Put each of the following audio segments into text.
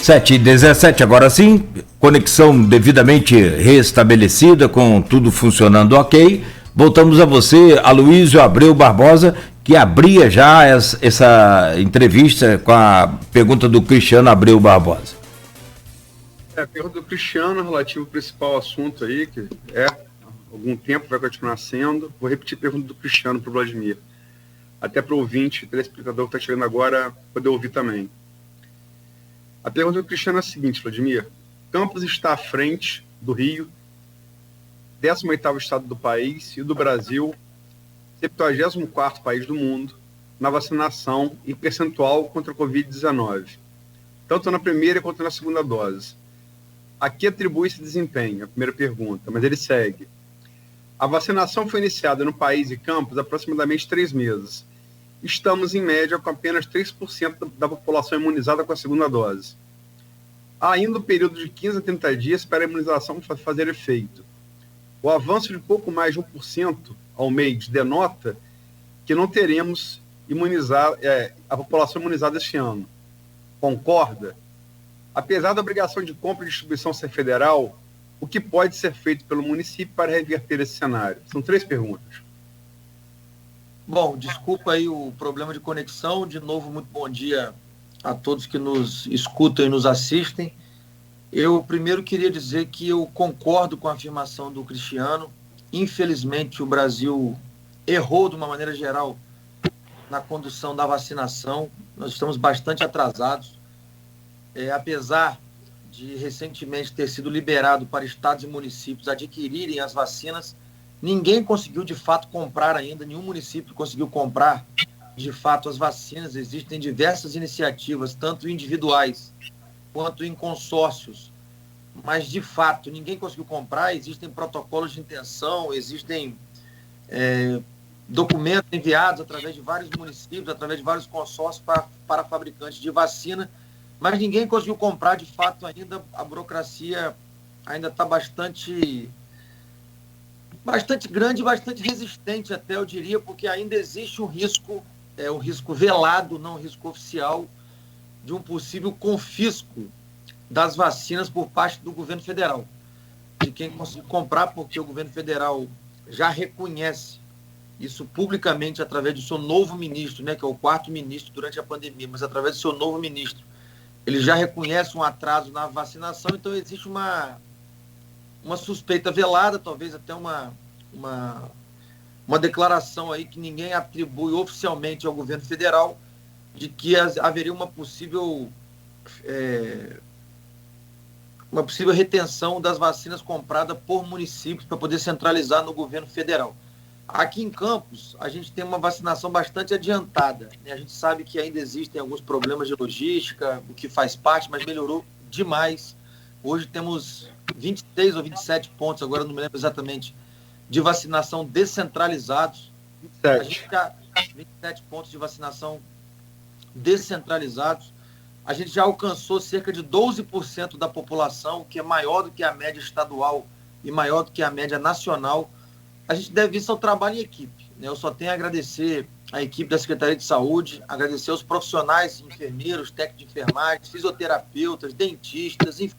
7h17, agora sim, conexão devidamente restabelecida, com tudo funcionando ok. Voltamos a você, Aloysio Abreu Barbosa, que abria já essa entrevista com a pergunta do Cristiano Abreu Barbosa. A pergunta do Cristiano, relativo ao principal assunto aí, que há algum tempo vai continuar sendo. Vou repetir a pergunta do Cristiano para o Vladimir, até para o ouvinte, telespectador que está chegando agora, poder ouvir também. A pergunta do Cristiano é a seguinte, Vladimir: Campos está à frente do Rio, 18º estado do país, e do Brasil, 74º país do mundo, na vacinação em percentual contra a Covid-19, tanto na primeira quanto na segunda dose. A que atribui esse desempenho? A primeira pergunta, mas ele segue. A vacinação foi iniciada no país e Campos há aproximadamente 3 meses. Estamos, em média, com apenas 3% da população imunizada com a segunda dose. Há ainda um período de 15 a 30 dias para a imunização fazer efeito. O avanço de pouco mais de 1% ao mês denota que não teremos a população imunizada este ano. Concorda? Apesar da obrigação de compra e distribuição ser federal, o que pode ser feito pelo município para reverter esse cenário? São 3 perguntas. Bom, desculpa aí o problema de conexão. De novo, muito bom dia a todos que nos escutam e nos assistem. Eu primeiro queria dizer que eu concordo com a afirmação do Cristiano. Infelizmente, o Brasil errou de uma maneira geral na condução da vacinação. Nós estamos bastante atrasados. Apesar de recentemente ter sido liberado para estados e municípios adquirirem as vacinas, ninguém conseguiu de fato comprar ainda, nenhum município conseguiu comprar de fato as vacinas. Existem diversas iniciativas, tanto individuais quanto em consórcios, mas de fato ninguém conseguiu comprar. Existem protocolos de intenção, existem documentos enviados através de vários municípios, através de vários consórcios para fabricantes de vacina, mas ninguém conseguiu comprar de fato ainda. A burocracia ainda está bastante grande, bastante resistente até, eu diria, porque ainda existe um risco velado, não um risco oficial, de um possível confisco das vacinas por parte do governo federal, de quem conseguir comprar, porque o governo federal já reconhece isso publicamente através do seu novo ministro, né, que é o 4º ministro durante a pandemia, mas através do seu novo ministro, ele já reconhece um atraso na vacinação. Então existe uma suspeita velada, talvez até uma declaração aí que ninguém atribui oficialmente ao governo federal, de que haveria uma possível retenção das vacinas compradas por municípios para poder centralizar no governo federal. Aqui em Campos, a gente tem uma vacinação bastante adiantada, né? A gente sabe que ainda existem alguns problemas de logística, o que faz parte, mas melhorou demais. Hoje temos 26 ou 27 pontos, agora não me lembro exatamente, de vacinação descentralizados. 27. A gente já 27 pontos de vacinação descentralizados. A gente já alcançou cerca de 12% da população, que é maior do que a média estadual e maior do que a média nacional. A gente deve isso ao trabalho em equipe, né? Eu só tenho a agradecer a equipe da Secretaria de Saúde, agradecer aos profissionais, enfermeiros, técnicos de enfermagem, fisioterapeutas, dentistas, enfim,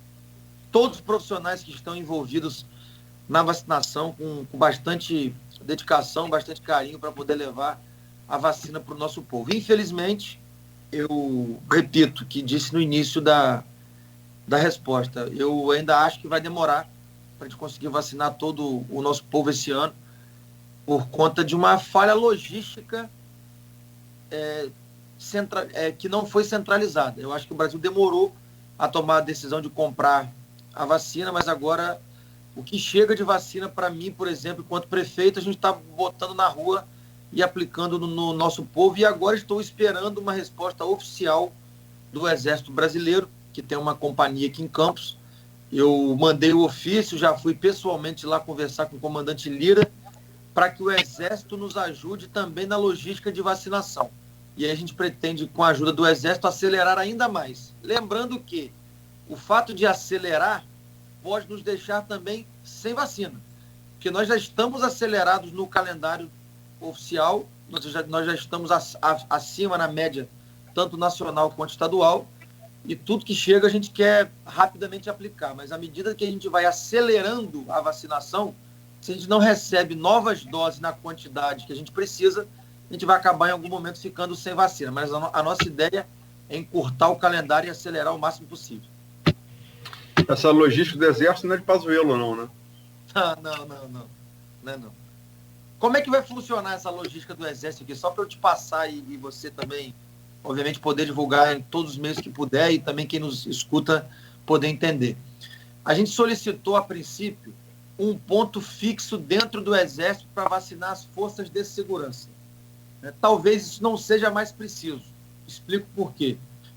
todos os profissionais que estão envolvidos na vacinação com bastante dedicação, bastante carinho para poder levar a vacina para o nosso povo. Infelizmente, eu repito o que disse no início da resposta, eu ainda acho que vai demorar para a gente conseguir vacinar todo o nosso povo esse ano, por conta de uma falha logística que não foi centralizada. Eu acho que o Brasil demorou a tomar a decisão de comprar a vacina, mas agora o que chega de vacina para mim, por exemplo, enquanto prefeito, a gente está botando na rua e aplicando no nosso povo, e agora estou esperando uma resposta oficial do Exército Brasileiro, que tem uma companhia aqui em Campos. Eu mandei o ofício, já fui pessoalmente lá conversar com o comandante Lira, para que o Exército nos ajude também na logística de vacinação. E aí a gente pretende, com a ajuda do Exército, acelerar ainda mais. Lembrando que o fato de acelerar pode nos deixar também sem vacina, porque nós já estamos acelerados no calendário oficial, nós já estamos acima na média, tanto nacional quanto estadual, e tudo que chega a gente quer rapidamente aplicar, mas à medida que a gente vai acelerando a vacinação, se a gente não recebe novas doses na quantidade que a gente precisa, a gente vai acabar em algum momento ficando sem vacina. Mas a nossa ideia é encurtar o calendário e acelerar o máximo possível. Essa logística do Exército não é de Pazuello, não, né? Não. Como é que vai funcionar essa logística do Exército aqui? Só para eu te passar e você também, obviamente, poder divulgar em todos os meios que puder e também quem nos escuta poder entender. A gente solicitou, a princípio, um ponto fixo dentro do Exército para vacinar as forças de segurança. Talvez isso não seja mais preciso. Explico por quê.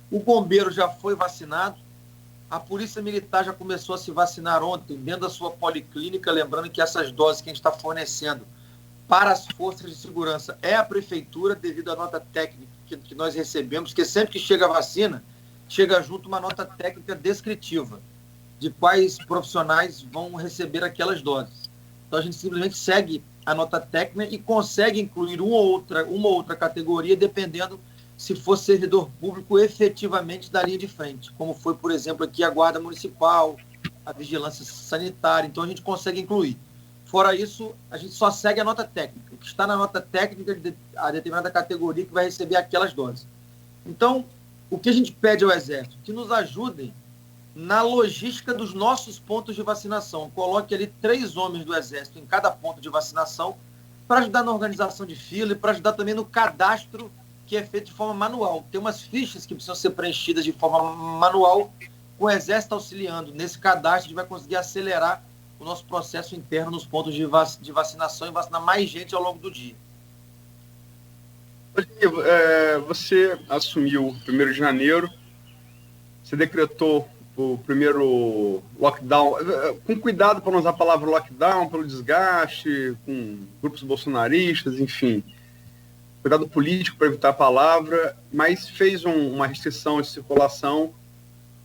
O bombeiro já foi vacinado, a Polícia Militar já começou a se vacinar ontem, dentro da sua policlínica, lembrando que essas doses que a gente está fornecendo para as forças de segurança é a Prefeitura, devido à nota técnica que nós recebemos, porque sempre que chega a vacina, chega junto uma nota técnica descritiva de quais profissionais vão receber aquelas doses. Então a gente simplesmente segue a nota técnica e consegue incluir uma ou outra categoria, dependendo se for servidor público efetivamente da linha de frente, como foi, por exemplo, aqui a Guarda Municipal, a Vigilância Sanitária. Então a gente consegue incluir. Fora isso, a gente só segue a nota técnica. O que está na nota técnica de a determinada categoria que vai receber aquelas doses. Então, o que a gente pede ao Exército? Que nos ajudem na logística dos nossos pontos de vacinação. Coloque ali 3 homens do Exército em cada ponto de vacinação para ajudar na organização de fila e para ajudar também no cadastro que é feito de forma manual. Tem umas fichas que precisam ser preenchidas de forma manual, com o Exército auxiliando. Nesse cadastro, a gente vai conseguir acelerar o nosso processo interno nos pontos de vacinação e vacinar mais gente ao longo do dia. Você assumiu 1º de janeiro, você decretou o primeiro lockdown, com cuidado para não usar a palavra lockdown, pelo desgaste, com grupos bolsonaristas, enfim, cuidado político para evitar a palavra, mas fez uma restrição de circulação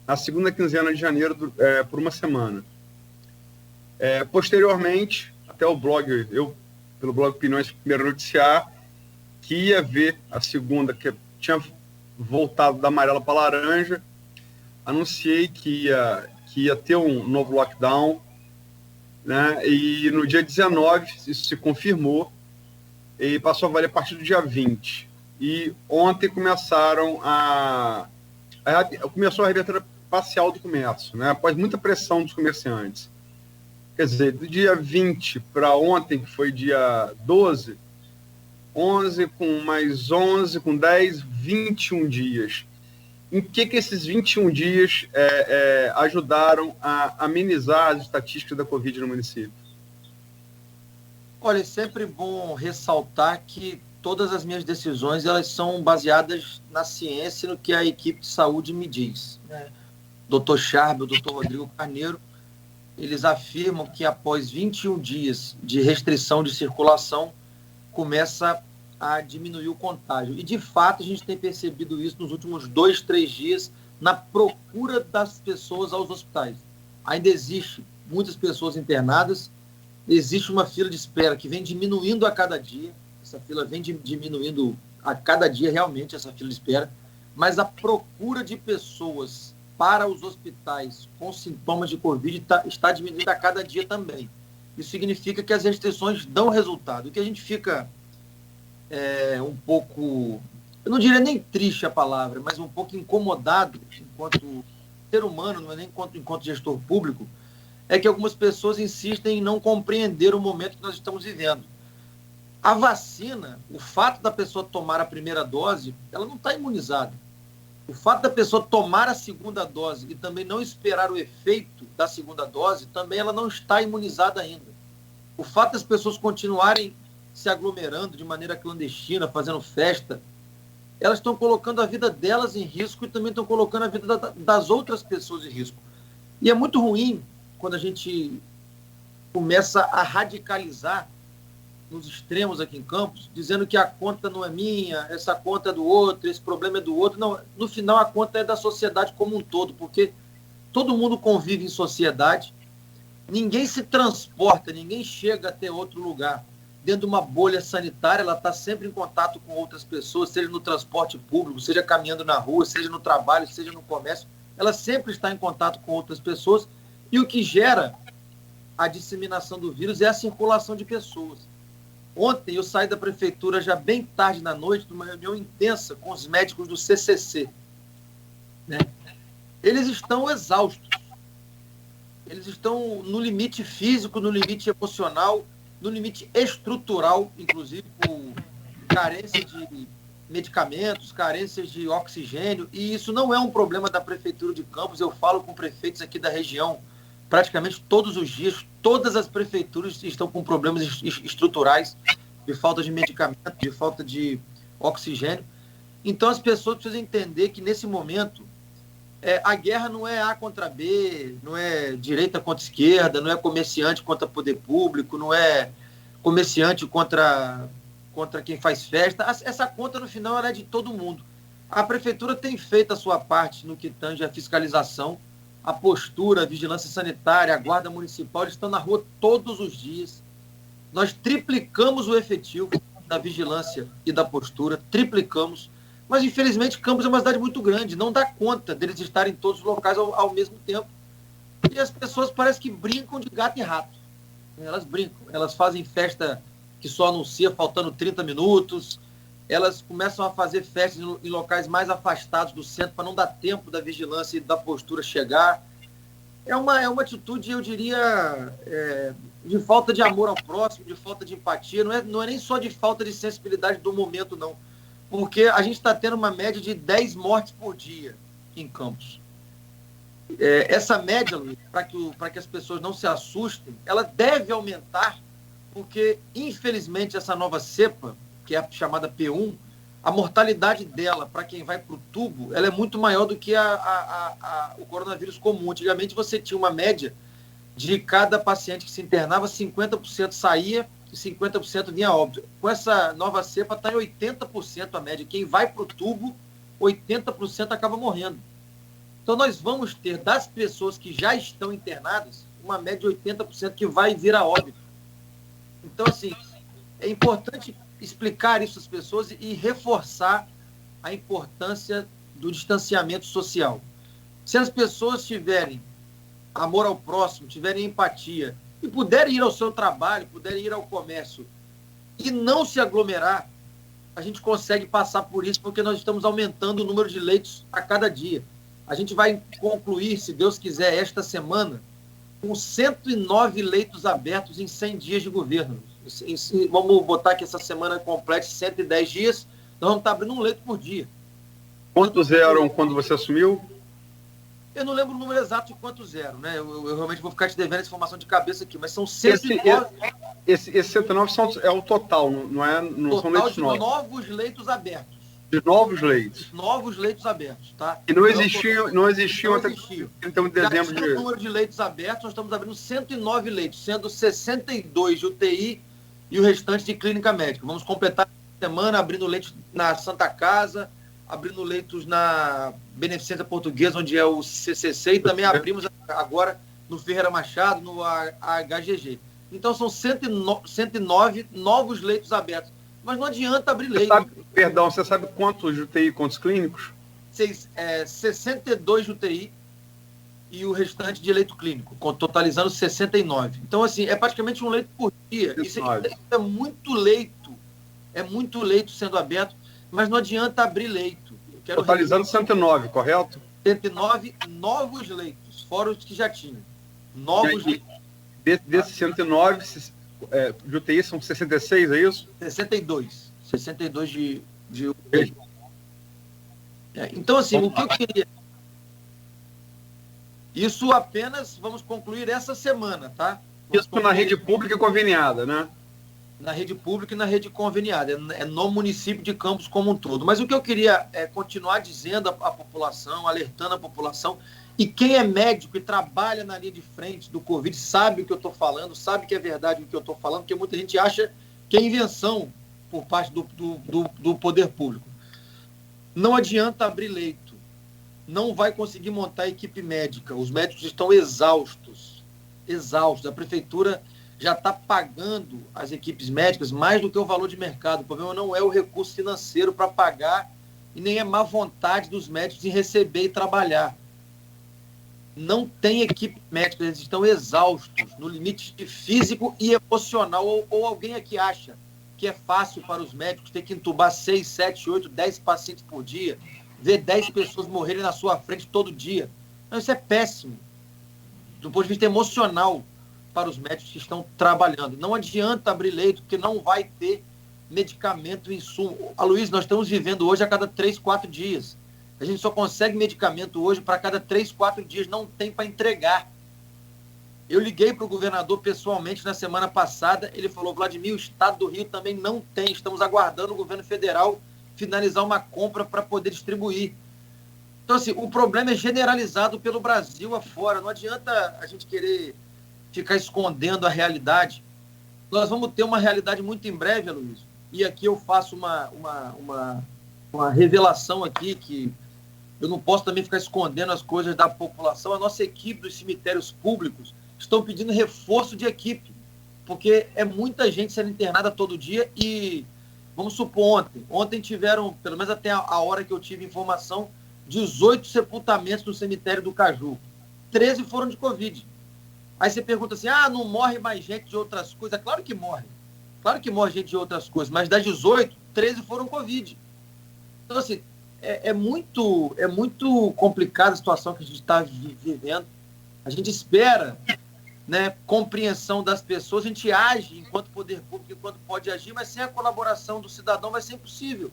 na segunda quinzena de janeiro por uma semana. Posteriormente, até o blog, pelo blog Opiniões Primeiro Noticiar, que ia ver a segunda, que tinha voltado da amarela para a laranja, anunciei que ia ter um novo lockdown, né? E no dia 19 isso se confirmou e passou a valer a partir do dia 20. E ontem começou a reabertura parcial do comércio, né? Após muita pressão dos comerciantes. Quer dizer, do dia 20 para ontem, que foi dia 12, 11 com mais 11, com 10, 21 dias. Em que esses 21 dias ajudaram a amenizar as estatísticas da Covid no município? Olha, é sempre bom ressaltar que todas as minhas decisões elas são baseadas na ciência e no que a equipe de saúde me diz. Dr. Charb, o Dr. Rodrigo Carneiro, eles afirmam que após 21 dias de restrição de circulação, começa a diminuir o contágio. E, de fato, a gente tem percebido isso nos últimos 2, 3 dias na procura das pessoas aos hospitais. Ainda existe muitas pessoas internadas, existe uma fila de espera que vem diminuindo a cada dia, essa fila vem diminuindo a cada dia realmente, essa fila de espera, mas a procura de pessoas para os hospitais com sintomas de Covid está diminuindo a cada dia também. Isso significa que as restrições dão resultado. O que a gente fica um pouco, eu não diria nem triste a palavra, mas um pouco incomodado enquanto ser humano, não é nem enquanto gestor público, é que algumas pessoas insistem em não compreender o momento que nós estamos vivendo. A vacina, o fato da pessoa tomar a primeira dose, ela não está imunizada. O fato da pessoa tomar a segunda dose e também não esperar o efeito da segunda dose, também ela não está imunizada ainda. O fato das pessoas continuarem se aglomerando de maneira clandestina, fazendo festa, elas estão colocando a vida delas em risco e também estão colocando a vida das outras pessoas em risco. E é muito ruim quando a gente começa a radicalizar nos extremos aqui em Campos, dizendo que a conta não é minha, essa conta é do outro, esse problema é do outro. Não, no final a conta é da sociedade como um todo, porque todo mundo convive em sociedade, ninguém se transporta, ninguém chega até outro lugar dentro de uma bolha sanitária, ela está sempre em contato com outras pessoas, seja no transporte público, seja caminhando na rua, seja no trabalho, seja no comércio, ela sempre está em contato com outras pessoas, e o que gera a disseminação do vírus é a circulação de pessoas. Ontem eu saí da prefeitura já bem tarde na noite, numa reunião intensa com os médicos do CCC. Né? Eles estão exaustos. Eles estão no limite físico, no limite emocional, no limite estrutural, inclusive por carência de medicamentos, carências de oxigênio, e isso não é um problema da Prefeitura de Campos. Eu falo com prefeitos aqui da região praticamente todos os dias. Todas as prefeituras estão com problemas estruturais, de falta de medicamento, de falta de oxigênio. Então as pessoas precisam entender que nesse momento a guerra não é A contra B, não é direita contra esquerda, não é comerciante contra poder público, não é comerciante contra quem faz festa. Essa conta, no final, ela é de todo mundo. A prefeitura tem feito a sua parte no que tange a fiscalização, a postura, a vigilância sanitária, a guarda municipal, eles estão na rua todos os dias. Nós triplicamos o efetivo da vigilância e da postura, triplicamos. Mas, infelizmente, Campos é uma cidade muito grande, não dá conta deles estarem em todos os locais ao mesmo tempo. E as pessoas parecem que brincam de gato e rato. Elas brincam, elas fazem festa que só anuncia faltando 30 minutos, elas começam a fazer festas em locais mais afastados do centro para não dar tempo da vigilância e da postura chegar. É uma atitude, eu diria, de falta de amor ao próximo, de falta de empatia, não é nem só de falta de sensibilidade do momento, não. Porque a gente está tendo uma média de 10 mortes por dia em Campos. Essa média, Luiz, para que as pessoas não se assustem, ela deve aumentar, porque, infelizmente, essa nova cepa, que é a chamada P1, a mortalidade dela, para quem vai para o tubo, ela é muito maior do que o coronavírus comum. Antigamente, você tinha uma média de cada paciente que se internava, 50% saía e 50% vinha a óbito. Com essa nova cepa, está em 80% a média. Quem vai para o tubo, 80% acaba morrendo. Então, nós vamos ter, das pessoas que já estão internadas, uma média de 80% que vai vir a óbito. Então, assim, é importante explicar isso às pessoas e reforçar a importância do distanciamento social. Se as pessoas tiverem amor ao próximo, tiverem empatia e puderem ir ao seu trabalho, puderem ir ao comércio e não se aglomerar, a gente consegue passar por isso, porque nós estamos aumentando o número de leitos a cada dia. A gente vai concluir, se Deus quiser, esta semana, com 109 leitos abertos em 100 dias de governo. Vamos botar que essa semana complete 110 dias, nós vamos estar abrindo um leito por dia. Quantos eram quando você assumiu? Eu não lembro o número exato de quantos eram, né? Eu realmente vou ficar te devendo essa informação de cabeça aqui, mas são 109... Esses 109 é o total, não são leitos novos. Novos leitos abertos. De novos leitos. Novos leitos abertos, tá? E não existiam até 31 de dezembro. Já o número de leitos abertos, nós estamos abrindo 109 leitos, sendo 62 de UTI e o restante de clínica médica. Vamos completar a semana abrindo leitos na Santa Casa, abrindo leitos na Beneficência Portuguesa, onde é o CCC, e também abrimos agora no Ferreira Machado, no HGG. Então são 109 novos leitos abertos. Mas não adianta abrir leito. Você sabe quantos de UTI, quantos clínicos? 62 de UTI e o restante de leito clínico, totalizando 69. Então, assim, é praticamente um leito por dia. Isso é muito leito sendo aberto, mas não adianta abrir leito. Totalizando 109, correto? 109 novos leitos, fora os que já tinham. Novos leitos. Desses 109, de UTI são 66, é isso? 62. 62 de UTI. Então, assim, o que eu queria... Isso apenas vamos concluir essa semana, tá? Isso na rede pública e conveniada, né? Na rede pública e na rede conveniada. É no município de Campos como um todo. Mas o que eu queria é continuar dizendo à população, alertando a população, e quem é médico e trabalha na linha de frente do Covid sabe o que eu estou falando, sabe que é verdade o que eu estou falando, porque muita gente acha que é invenção por parte do poder público. Não adianta abrir leito. Não vai conseguir montar a equipe médica. Os médicos estão exaustos. A prefeitura já está pagando as equipes médicas mais do que o valor de mercado. O problema não é o recurso financeiro para pagar e nem é má vontade dos médicos em receber e trabalhar. Não tem equipe médica, eles estão exaustos, no limite de físico e emocional. Ou alguém aqui acha que é fácil para os médicos ter que entubar 6, 7, 8, 10 pacientes por dia, ver 10 pessoas morrerem na sua frente todo dia. Não, isso é péssimo, do ponto de vista emocional, para os médicos que estão trabalhando. Não adianta abrir leito, porque não vai ter medicamento, insumo. Aloysio, nós estamos vivendo hoje a cada 3, 4 dias. A gente só consegue medicamento hoje para cada 3, 4 dias. Não tem para entregar. Eu liguei para o governador pessoalmente na semana passada. Ele falou, Vladimir, o estado do Rio também não tem. Estamos aguardando o governo federal finalizar uma compra para poder distribuir. Então, assim, o problema é generalizado pelo Brasil afora. Não adianta a gente querer ficar escondendo a realidade. Nós vamos ter uma realidade muito em breve, Aloysio. E aqui eu faço uma revelação aqui, que eu não posso também ficar escondendo as coisas da população. A nossa equipe dos cemitérios públicos estão pedindo reforço de equipe, porque é muita gente sendo internada todo dia e, vamos supor, ontem tiveram, pelo menos até a hora que eu tive informação, 18 sepultamentos no cemitério do Caju. 13 foram de Covid. Aí você pergunta assim, não morre mais gente de outras coisas? Claro que morre. Claro que morre gente de outras coisas, mas das 18, 13 foram Covid. Então, assim, é muito complicada a situação que a gente está vivendo. A gente espera, né, compreensão das pessoas, a gente age enquanto poder público, enquanto pode agir, mas sem a colaboração do cidadão vai ser impossível.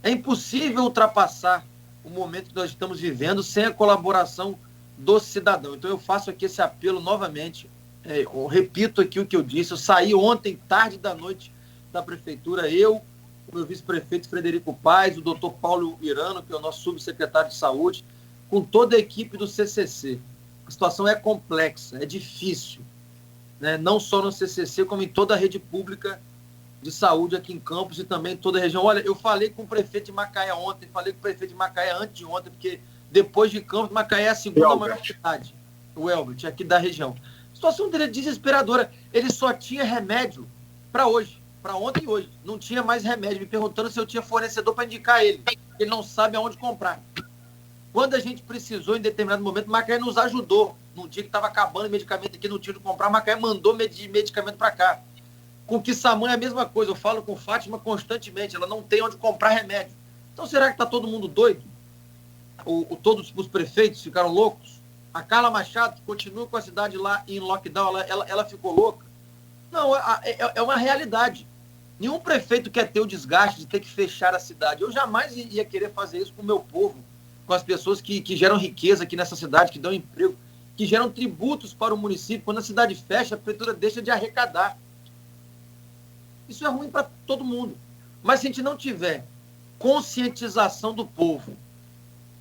É impossível ultrapassar o momento que nós estamos vivendo sem a colaboração do cidadão. Então eu faço aqui esse apelo novamente, eu repito aqui o que eu disse, eu saí ontem, tarde da noite, da prefeitura, eu, o meu vice-prefeito Frederico Paes, o doutor Paulo Irano, que é o nosso subsecretário de saúde, com toda a equipe do CCC. A situação é complexa, é difícil, né? Não só no CCC, como em toda a rede pública de saúde aqui em Campos e também em toda a região. Olha, eu falei com o prefeito de Macaé ontem, falei com o prefeito de Macaé antes de ontem, porque depois de Campos, Macaé é a segunda maior cidade, o Elbert, aqui da região. A situação dele é desesperadora. Ele só tinha remédio para hoje, para ontem e hoje. Não tinha mais remédio, me perguntando se eu tinha fornecedor para indicar ele. Ele não sabe aonde comprar. Quando a gente precisou, em determinado momento, Macaé nos ajudou. Num dia que estava acabando o medicamento aqui, não tinha de comprar, Macaé mandou medicamento para cá. Com Quissamã é a mesma coisa. Eu falo com Fátima constantemente. Ela não tem onde comprar remédio. Então, será que está todo mundo doido? Todos os prefeitos ficaram loucos? A Carla Machado, que continua com a cidade lá em lockdown, ela ficou louca? Não, é uma realidade. Nenhum prefeito quer ter o desgaste de ter que fechar a cidade. Eu jamais ia querer fazer isso com o meu povo, com as pessoas que geram riqueza aqui nessa cidade, que dão emprego, que geram tributos para o município. Quando a cidade fecha, a prefeitura deixa de arrecadar. Isso é ruim para todo mundo. Mas se a gente não tiver conscientização do povo,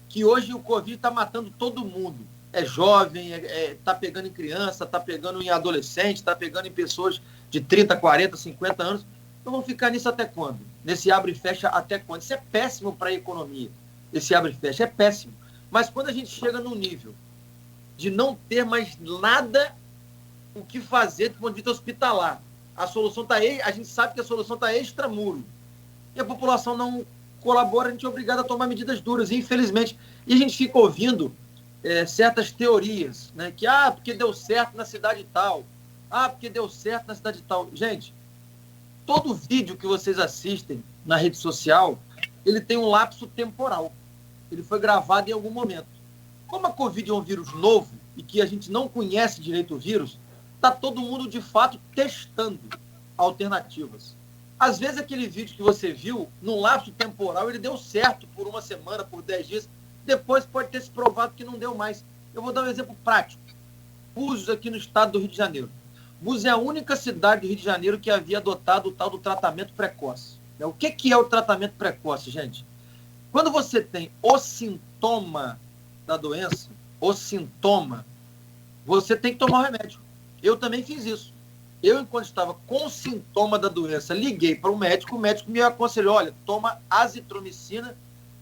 que hoje o Covid está matando todo mundo, é jovem, está pegando em criança, está pegando em adolescente, está pegando em pessoas de 30, 40, 50 anos, então vamos ficar nisso até quando? Nesse abre e fecha até quando? Isso é péssimo para a economia, esse abre e fecha, é péssimo. Mas quando a gente chega num nível de não ter mais nada o que fazer do ponto de vista hospitalar, a solução está aí, a gente sabe que a solução está extramuro, e a população não colabora, a gente é obrigado a tomar medidas duras, infelizmente. E a gente fica ouvindo certas teorias, né? Que, porque deu certo na cidade tal, porque deu certo na cidade tal. Gente, todo vídeo que vocês assistem na rede social, ele tem um lapso temporal. Ele foi gravado em algum momento. Como a Covid é um vírus novo e que a gente não conhece direito o vírus, está todo mundo, de fato, testando alternativas. Às vezes aquele vídeo que você viu, num lapso temporal, ele deu certo por uma semana, por 10 dias, depois pode ter se provado que não deu mais. Eu vou dar um exemplo prático. Búzios, aqui no estado do Rio de Janeiro. Búzios é a única cidade do Rio de Janeiro que havia adotado o tal do tratamento precoce. O que é o tratamento precoce, gente? Quando você tem o sintoma da doença, você tem que tomar o remédio. Eu também fiz isso. Eu, enquanto estava com sintoma da doença, liguei para o médico me aconselhou, olha, toma azitromicina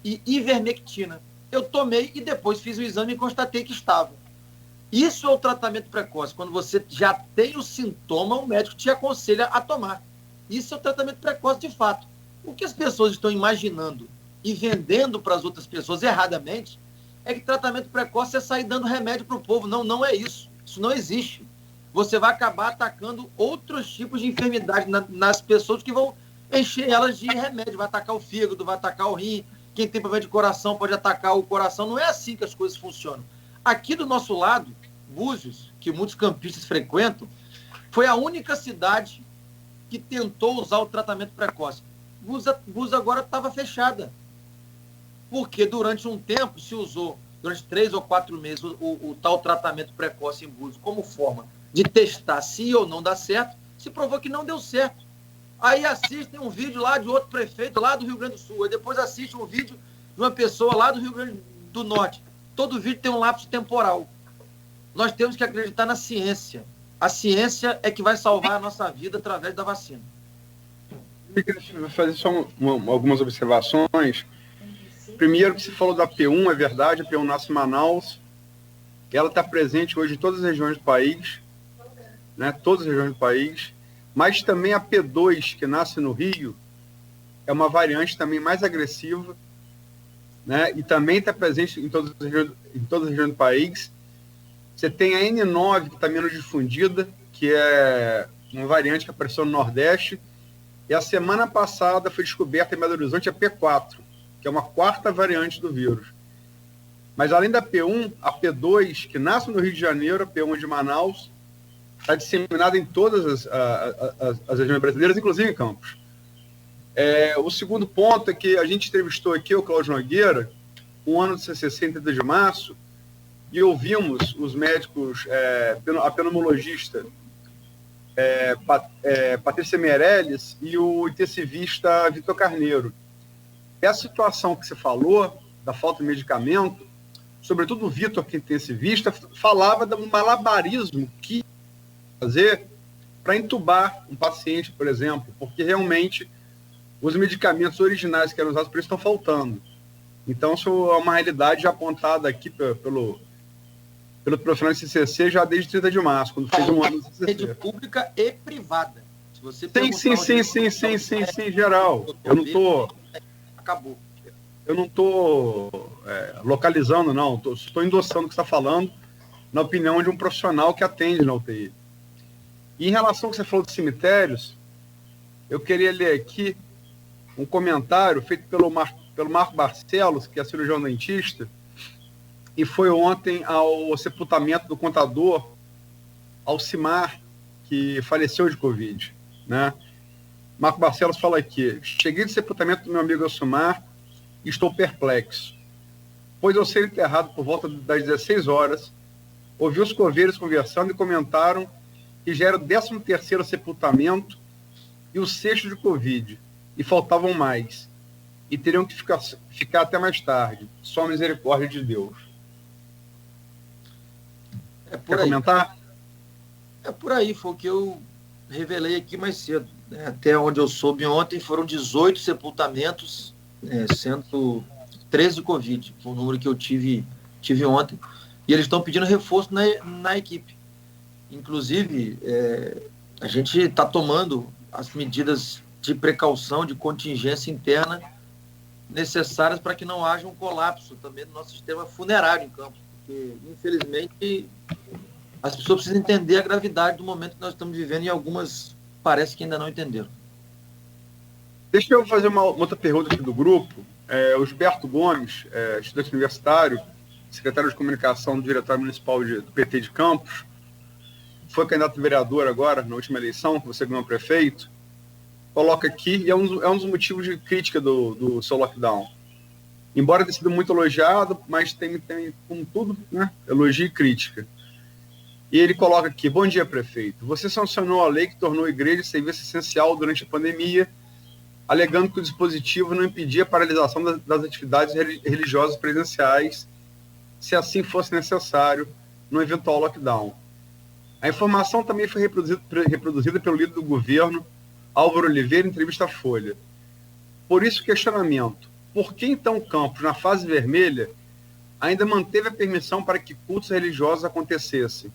e ivermectina. Eu tomei e depois fiz o exame e constatei que estava. Isso é o tratamento precoce. Quando você já tem o sintoma, o médico te aconselha a tomar. Isso é o tratamento precoce de fato. O que as pessoas estão imaginando e vendendo para as outras pessoas erradamente é que tratamento precoce é sair dando remédio para o povo. Não, não é isso. Isso não existe. Você vai acabar atacando outros tipos de enfermidade nas pessoas que vão encher elas de remédio. Vai atacar o fígado, vai atacar o rim. Quem tem problema de coração pode atacar o coração. Não é assim que as coisas funcionam. Aqui do nosso lado, Búzios, que muitos campistas frequentam, foi a única cidade que tentou usar o tratamento precoce. Búzios agora estava fechada. Porque durante um tempo se usou, durante 3 ou 4 meses, o tal tratamento precoce em Búzios como forma de testar se ou não dá certo, se provou que não deu certo. Aí assistem um vídeo lá de outro prefeito lá do Rio Grande do Sul, aí depois assistem um vídeo de uma pessoa lá do Rio Grande do Norte. Todo vídeo tem um lapso temporal. Nós temos que acreditar na ciência. A ciência é que vai salvar a nossa vida através da vacina. Eu queria fazer só algumas observações. Primeiro, que você falou da P1, é verdade, a P1 nasce em Manaus. Ela está presente hoje em todas as regiões do país, né? Todas as regiões do país. Mas também a P2, que nasce no Rio, é uma variante também mais agressiva, né? E também está presente em todas as regiões do país. Você tem a N9, que está menos difundida, que é uma variante que apareceu no Nordeste. E a semana passada foi descoberta em Belo Horizonte a P4, que é uma 4ª variante do vírus. Mas além da P1, a P2, que nasce no Rio de Janeiro, a P1 de Manaus, está disseminada em todas as regiões brasileiras, inclusive em Campos. O segundo ponto é que a gente entrevistou aqui o Cláudio Nogueira, um ano de CCC em 30 de março, e ouvimos os médicos, a pneumologista Patrícia Meirelles e o intensivista Vitor Carneiro. Essa situação que você falou, da falta de medicamento, sobretudo o Vitor, que é intensivista, falava do malabarismo que fazer para entubar um paciente, por exemplo, porque realmente os medicamentos originais que eram usados por isso estão faltando. Então, isso é uma realidade já apontada aqui pelo profissional de CCC já desde 30 de março, quando fez um ano de CCC. Rede pública e privada. Se você Sim, geral. Eu não estou... Acabou. Eu não estou localizando, não. Estou endossando o que você está falando na opinião de um profissional que atende na UTI. E em relação ao que você falou dos cemitérios, eu queria ler aqui um comentário feito pelo Marco Barcelos, que é cirurgião dentista, e foi ontem ao sepultamento do contador Alcimar, que faleceu de Covid, né? Marco Barcelos fala aqui: cheguei de sepultamento do meu amigo Alcimar e estou perplexo, pois ao ser enterrado por volta das 16 horas, ouvi os coveiros conversando e comentaram que já era o 13º sepultamento e o 6º de Covid, e faltavam mais, e teriam que ficar até mais tarde. Só a misericórdia de Deus. Quer comentar? É por aí, foi o que eu revelei aqui mais cedo. Né? Até onde eu soube ontem, foram 18 sepultamentos, sendo 13 Covid, foi o número que eu tive ontem, e eles estão pedindo reforço na equipe. Inclusive, a gente está tomando as medidas de precaução, de contingência interna necessárias para que não haja um colapso também do nosso sistema funerário em Campos, porque, infelizmente, as pessoas precisam entender a gravidade do momento que nós estamos vivendo e algumas parece que ainda não entenderam. Deixa eu fazer uma outra pergunta aqui do grupo. O Gilberto Gomes, estudante universitário, secretário de comunicação do Diretório Municipal do PT de Campos, foi candidato a vereador agora, na última eleição, que você ganhou prefeito, coloca aqui, e é um dos motivos de crítica do seu lockdown. Embora tenha sido muito elogiado, mas tem como tudo, né, elogio e crítica. E ele coloca aqui: bom dia, prefeito. Você sancionou a lei que tornou a igreja serviço essencial durante a pandemia, alegando que o dispositivo não impedia a paralisação das atividades religiosas presenciais, se assim fosse necessário, no eventual lockdown. A informação também foi reproduzida pelo líder do governo, Álvaro Oliveira, em entrevista à Folha. Por isso, questionamento: por que então Campos, na fase vermelha, ainda manteve a permissão para que cultos religiosos acontecessem.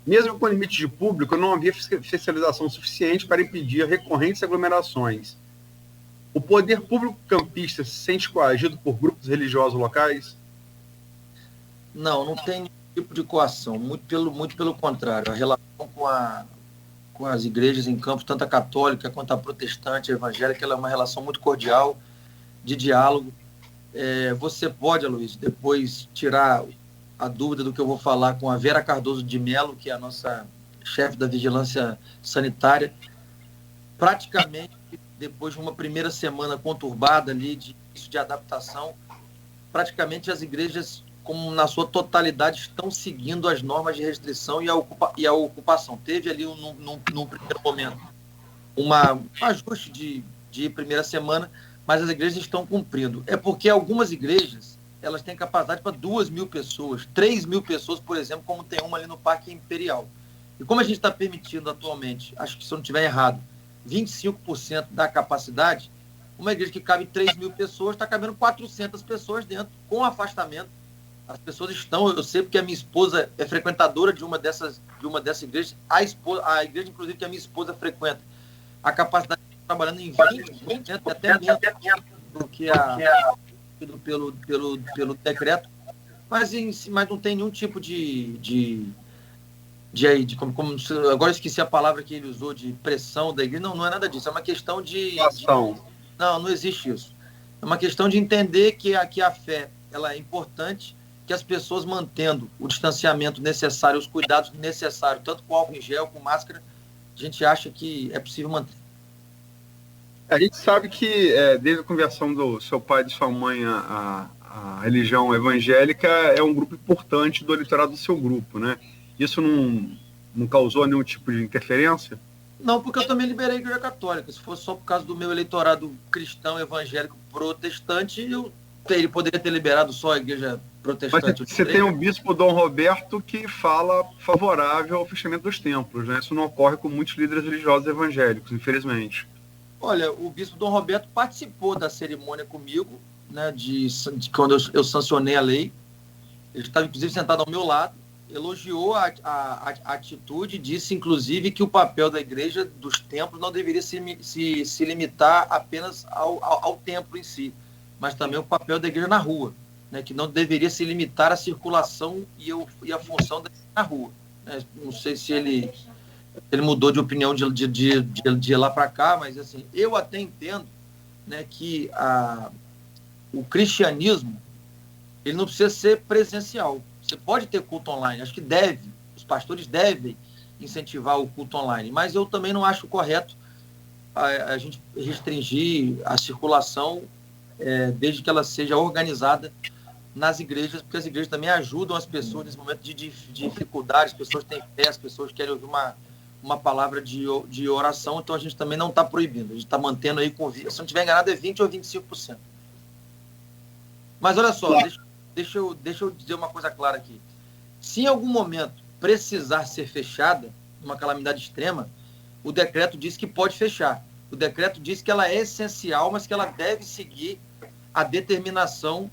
Mesmo com limite de público, não havia fiscalização suficiente para impedir recorrentes aglomerações. O poder público campista se sente coagido por grupos religiosos locais? Não tem nenhum tipo de coação, muito pelo contrário. A relação com as igrejas em Campos, tanto a católica quanto a protestante, a evangélica, ela é uma relação muito cordial, de diálogo. Você pode, Aloysio, depois tirar a dúvida do que eu vou falar com a Vera Cardoso de Mello, que é a nossa chefe da vigilância sanitária. Praticamente, depois de uma primeira semana conturbada ali de adaptação, praticamente as igrejas, como na sua totalidade, estão seguindo as normas de restrição e a ocupação. Teve ali, num primeiro momento, um ajuste de primeira semana, mas as igrejas estão cumprindo. É porque algumas igrejas, elas têm capacidade para 2.000 pessoas, 3.000 pessoas, por exemplo, como tem uma ali no Parque Imperial. E como a gente está permitindo atualmente, acho que se eu não estiver errado, 25% da capacidade, uma igreja que cabe 3.000 pessoas, está cabendo 400 pessoas dentro, com afastamento. As pessoas estão, eu sei porque a minha esposa é frequentadora de uma dessas igrejas, a igreja, inclusive, que a minha esposa frequenta, a capacidade de estar trabalhando em 20%, até menos do que pelo decreto, mas não tem nenhum tipo agora eu esqueci a palavra que ele usou, de pressão da igreja. Não é nada disso, é uma questão não existe isso. É uma questão de entender que a fé, ela é importante, que as pessoas mantendo o distanciamento necessário, os cuidados necessários, tanto com álcool em gel, com máscara, a gente acha que é possível manter. A gente sabe que, desde a conversão do seu pai e de sua mãe à religião evangélica, é um grupo importante do eleitorado do seu grupo, né? Isso não causou nenhum tipo de interferência? Não, porque eu também liberei a igreja católica. Se fosse só por causa do meu eleitorado cristão, evangélico, protestante, ele poderia ter liberado só a igreja protestante. Mas você tem o bispo Dom Roberto que fala favorável ao fechamento dos templos, né? Isso não ocorre com muitos líderes religiosos evangélicos, infelizmente. Olha, o bispo Dom Roberto participou da cerimônia comigo, né, de quando eu sancionei a lei. Ele estava, inclusive, sentado ao meu lado, elogiou a atitude, disse, inclusive, que o papel da igreja, dos templos, não deveria se limitar apenas ao templo em si, mas também o papel da igreja na rua, né, que não deveria se limitar à circulação e a função da igreja na rua. Né? Não sei se ele mudou de opinião de lá para cá, mas assim, eu até entendo, né, que o cristianismo, ele não precisa ser presencial. Você pode ter culto online, acho que os pastores devem incentivar o culto online, mas eu também não acho correto a gente restringir a circulação, desde que ela seja organizada nas igrejas, porque as igrejas também ajudam as pessoas nesse momento de dificuldade, as pessoas têm fé, as pessoas querem ouvir uma palavra de oração, então a gente também não está proibindo, a gente está mantendo aí, se não estiver enganado, é 20% ou 25%. Mas olha só, deixa eu dizer uma coisa clara aqui. Se em algum momento precisar ser fechada, uma calamidade extrema, o decreto diz que pode fechar. O decreto diz que ela é essencial, mas que ela deve seguir a determinação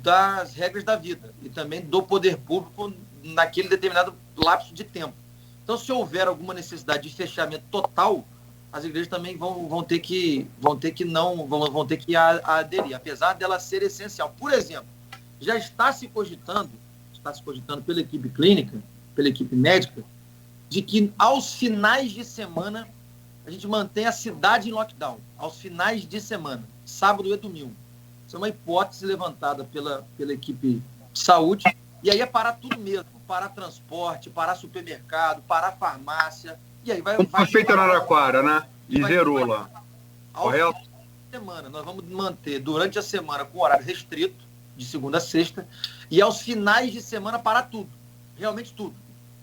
das regras da vida e também do poder público naquele determinado lapso de tempo. Então, se houver alguma necessidade de fechamento total, as igrejas também vão ter que aderir, apesar dela ser essencial. Por exemplo, já está se cogitando pela equipe clínica, pela equipe médica, de que aos finais de semana a gente mantém a cidade em lockdown, aos finais de semana, sábado e domingo. Isso é uma hipótese levantada pela equipe de saúde, e aí é parar tudo mesmo, parar transporte, parar supermercado, parar farmácia, e aí vai... Como foi feito em Araraquara, né? E zerou lá. Correto? Semana, nós vamos manter durante a semana com horário restrito, de segunda a sexta, e aos finais de semana parar tudo, realmente tudo.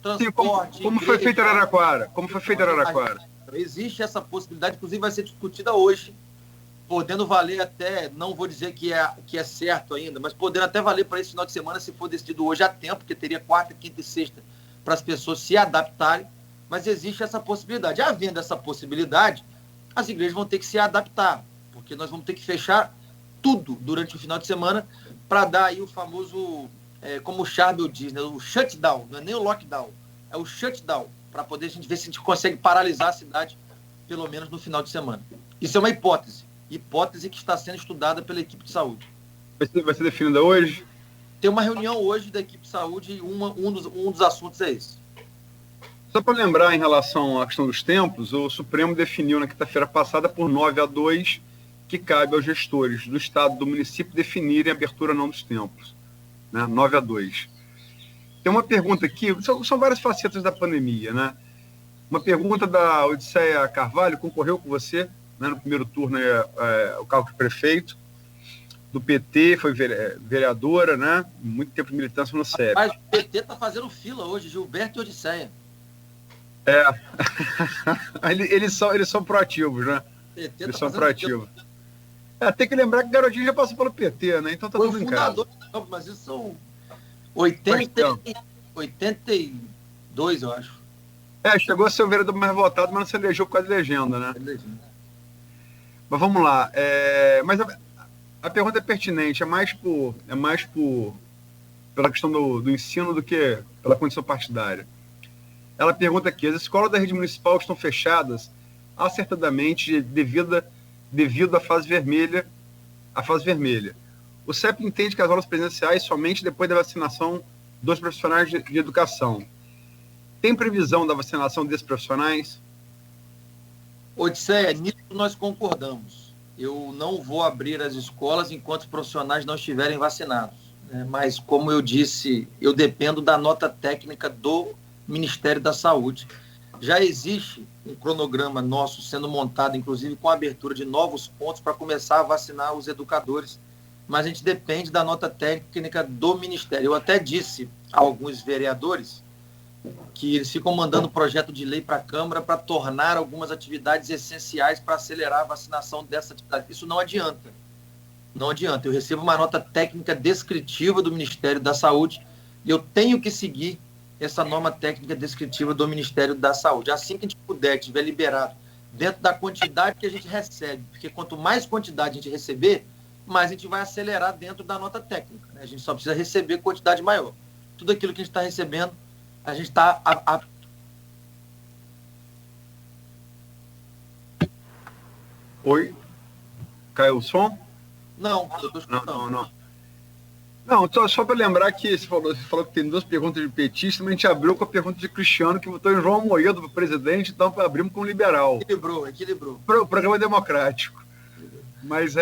Transporte... Sim, como foi feito em Araraquara? Como foi feito em Araraquara? Existe essa possibilidade, inclusive vai ser discutida hoje, podendo valer até, não vou dizer que é certo ainda, mas podendo até valer para esse final de semana, se for decidido hoje a tempo, porque teria quarta, quinta e sexta para as pessoas se adaptarem, mas existe essa possibilidade. Havendo essa possibilidade, as igrejas vão ter que se adaptar, porque nós vamos ter que fechar tudo durante o final de semana para dar aí o famoso, como o Charbel diz, né, o shutdown, não é nem o lockdown, é o shutdown, para poder a gente ver se a gente consegue paralisar a cidade, pelo menos no final de semana. Isso é uma hipótese que está sendo estudada pela equipe de saúde. Vai ser definida hoje? Tem uma reunião hoje da equipe de saúde e um dos assuntos é esse. Só para lembrar, em relação à questão dos templos, o Supremo definiu na quinta-feira passada por 9-2 que cabe aos gestores do Estado e do município definirem a abertura ou não dos templos. Né? 9-2. Tem uma pergunta aqui, são várias facetas da pandemia, né? Uma pergunta da Odisseia Carvalho, concorreu com você, né, no primeiro turno, o cargo de prefeito, do PT, foi vereadora, né? Muito tempo de militância no CEP. Mas o PT está fazendo fila hoje, Gilberto e Odisseia. Eles são proativos, né? PT eles tá são proativos. Tem que lembrar que o Garotinho já passou pelo PT, né? Então tá tudo em casa. Foi o fundador do campo, mas isso são 82, eu acho. Chegou a ser o vereador mais votado, mas não se elegeu por causa de legenda, né? Mas vamos lá. Mas a pergunta é pertinente, é mais pela questão do ensino do que pela condição partidária. Ela pergunta aqui: as escolas da rede municipal estão fechadas acertadamente devido à fase vermelha. O CEP entende que as aulas presenciais somente depois da vacinação dos profissionais de educação. Tem previsão da vacinação desses profissionais? Odisseia, nisso nós concordamos. Eu não vou abrir as escolas enquanto os profissionais não estiverem vacinados. Né? Mas, como eu disse, eu dependo da nota técnica do Ministério da Saúde. Já existe um cronograma nosso sendo montado, inclusive com a abertura de novos pontos para começar a vacinar os educadores, mas a gente depende da nota técnica do Ministério. Eu até disse a alguns vereadores que eles ficam mandando projeto de lei para a Câmara para tornar algumas atividades essenciais para acelerar a vacinação dessa atividade. Isso não adianta. Não adianta. Eu recebo uma nota técnica descritiva do Ministério da Saúde e eu tenho que seguir essa norma técnica descritiva do Ministério da Saúde. Assim que a gente puder, tiver liberado, dentro da quantidade que a gente recebe, porque quanto mais quantidade a gente receber, mais a gente vai acelerar dentro da nota técnica. Né? A gente só precisa receber quantidade maior. Tudo aquilo que a gente está recebendo, a gente está... Oi? Caiu o som? Não, eu estou escutando. Não, só para lembrar que você falou que tem duas perguntas de petista, mas a gente abriu com a pergunta de Cristiano, que votou em João Amoedo para presidente, então abrimos com um liberal. Equilibrou. O programa é democrático. Mas,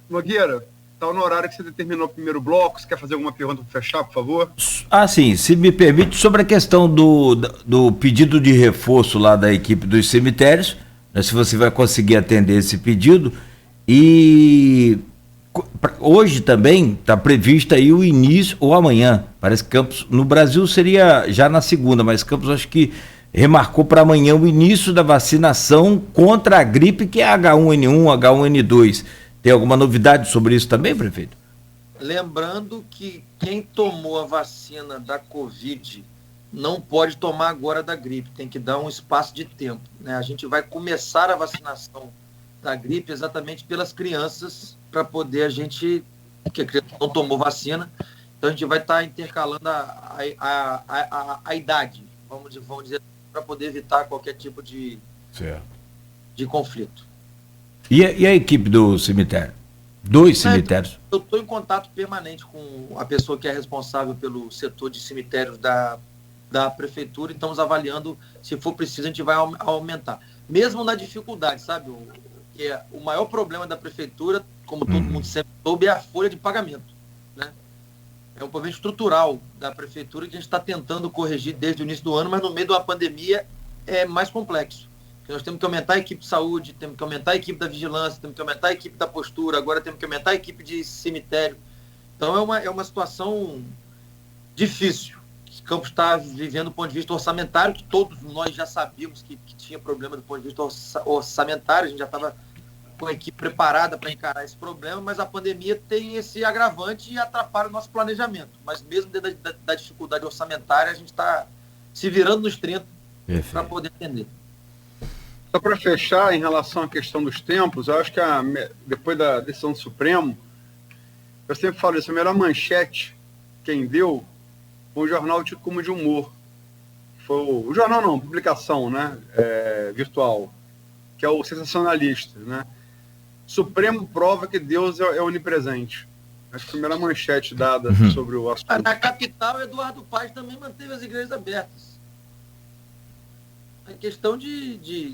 Nogueira, está no horário que você determinou o primeiro bloco, você quer fazer alguma pergunta para fechar, por favor? Sim, se me permite, sobre a questão do pedido de reforço lá da equipe dos cemitérios, né, se você vai conseguir atender esse pedido, e... hoje também está previsto aí o início, ou amanhã, parece que Campos, no Brasil seria já na segunda, mas Campos acho que remarcou para amanhã o início da vacinação contra a gripe, que é H1N1, H1N2. Tem alguma novidade sobre isso também, prefeito? Lembrando que quem tomou a vacina da Covid não pode tomar agora da gripe, tem que dar um espaço de tempo. Né? A gente vai começar a vacinação da gripe exatamente pelas crianças, para poder porque a criança não tomou vacina, então a gente vai estar intercalando a idade, vamos dizer, para poder evitar qualquer tipo de conflito. E a equipe do cemitério? Dois cemitérios? Eu estou em contato permanente com a pessoa que é responsável pelo setor de cemitérios da prefeitura, e estamos avaliando, se for preciso, a gente vai aumentar. Mesmo na dificuldade, sabe? O maior problema da prefeitura, como todo mundo sempre soube, é a folha de pagamento. Né? É um problema estrutural da prefeitura que a gente está tentando corrigir desde o início do ano, mas no meio de uma pandemia é mais complexo. Porque nós temos que aumentar a equipe de saúde, temos que aumentar a equipe da vigilância, temos que aumentar a equipe da postura, agora temos que aumentar a equipe de cemitério. Então é uma situação difícil. Campos está vivendo do ponto de vista orçamentário, que todos nós já sabíamos que tinha problema do ponto de vista orçamentário, a gente já estava com a equipe preparada para encarar esse problema, mas a pandemia tem esse agravante e atrapalha o nosso planejamento. Mas mesmo dentro da dificuldade orçamentária, a gente está se virando nos 30 para poder atender. Só para fechar, em relação à questão dos templos, eu acho que depois da decisão do Supremo, Eu sempre falo isso, a melhor manchete, quem deu, foi um jornal tido como de humor. Foi o jornal não, publicação, né? Virtual, que é o Sensacionalista, né? Supremo prova que Deus é onipresente. Acho que a primeira manchete dada sobre o assunto. Na capital, Eduardo Paes também manteve as igrejas abertas. A questão de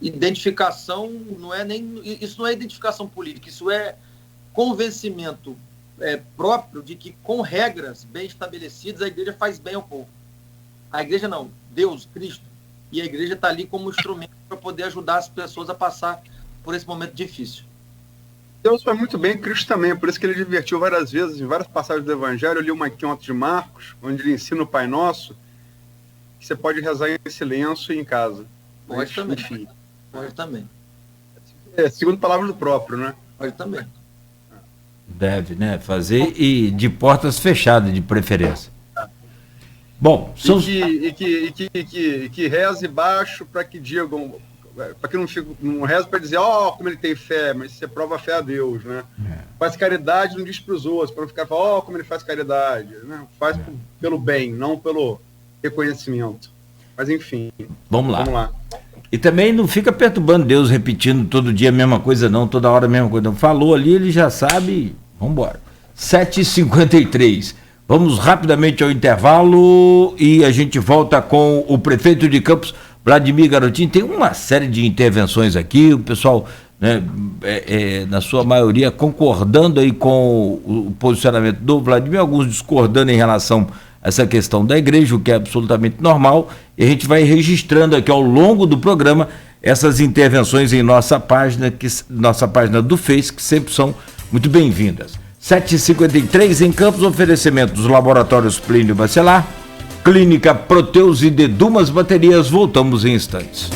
identificação não é nem... Isso não é identificação política, isso é convencimento próprio de que, com regras bem estabelecidas, a igreja faz bem ao povo. A igreja não, Deus, Cristo. E a igreja está ali como instrumento para poder ajudar as pessoas a passar por esse momento difícil. Deus faz muito bem, Cristo também, por isso que ele divertiu várias vezes, em várias passagens do Evangelho. Eu li uma aqui ontem de Marcos, onde ele ensina o Pai Nosso, que você pode rezar em silêncio e em casa. Pode também. Enfim. Pode também. Segundo palavras do próprio, né? Pode também. Deve, né? Fazer e de portas fechadas, de preferência. Bom, são... E que reze baixo para que digam, para que não reze para dizer, como ele tem fé, mas você prova a fé a Deus, né? Faz caridade, não diz para os outros, para não ficar falando, como ele faz caridade, né? Faz pelo bem, não pelo reconhecimento. Mas enfim. Vamos lá. E também não fica perturbando Deus, repetindo todo dia a mesma coisa, não, toda hora a mesma coisa. Não. Falou ali, ele já sabe. Vamos embora. 7h53. Vamos rapidamente ao intervalo e a gente volta com o prefeito de Campos, Vladimir Garotinho. Tem uma série de intervenções aqui, o pessoal, né, na sua maioria, concordando aí com o posicionamento do Vladimir, alguns discordando em relação a essa questão da igreja, o que é absolutamente normal, e a gente vai registrando aqui ao longo do programa essas intervenções em nossa página do Face, que sempre são muito bem-vindas. 7h53 em Campos, oferecimento dos laboratórios Plínio Bacelar, Clínica Proteus e Dedumas Baterias. Voltamos em instantes.